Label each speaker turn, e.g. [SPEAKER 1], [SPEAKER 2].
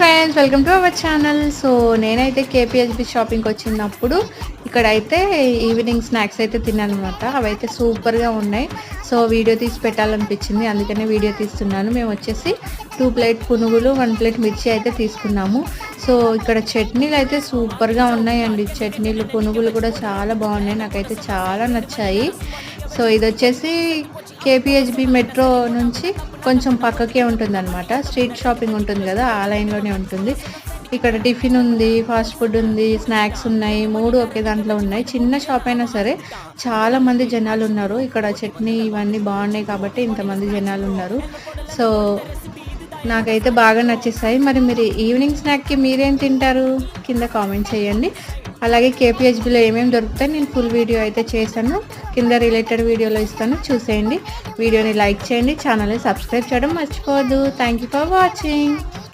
[SPEAKER 1] Friends welcome to our channel. So నేనైతే KPHB షాపింగ్కి వచ్చినప్పుడు ఇక్కడైతే ఈవినింగ్ స్నాక్స్ అయితే తిన్నాను అనమాట. అవైతే సూపర్గా ఉన్నాయి. సో వీడియో తీసి పెట్టాలనిపించింది, అందుకనే వీడియో తీస్తున్నాను. మేము వచ్చేసి 2 ప్లేట్ పునుగులు 1 ప్లేట్ మిర్చి అయితే తీసుకున్నాము. సో ఇక్కడ చట్నీలు అయితే సూపర్గా ఉన్నాయండి. చట్నీలు పునుగులు కూడా చాలా బాగున్నాయి, నాకైతే చాలా నచ్చాయి. సో ఇది వచ్చేసి కేపీహెచ్బి మెట్రో నుంచి కొంచెం పక్కకే ఉంటుందన్నమాట. స్ట్రీట్ షాపింగ్ ఉంటుంది కదా, ఆ లైన్లోనే ఉంటుంది. ఇక్కడ టిఫిన్ ఉంది, ఫాస్ట్ ఫుడ్ ఉంది, స్నాక్స్ ఉన్నాయి, 3 ఒకే దాంట్లో ఉన్నాయి. చిన్న షాప్ అయినా సరే చాలామంది జనాలు ఉన్నారు. ఇక్కడ చట్నీ ఇవన్నీ బాగున్నాయి కాబట్టి ఇంతమంది జనాలు ఉన్నారు. సో నాకైతే బాగా నచ్చేసాయి. మరి మీరు ఈవినింగ్ స్నాక్కి మీరేం తింటారు కింద కామెంట్ చేయండి. అలాగే కేపీహెచ్బిలో ఏమేమి దొరుకుతాయి నేను ఫుల్ వీడియో అయితే చేశాను, కింద రిలేటెడ్ వీడియోలో ఇస్తాను, చూసేయండి. వీడియోని లైక్ చేయండి, ఛానల్ని సబ్స్క్రైబ్ చేయడం మర్చిపోవద్దు. Thank you for watching.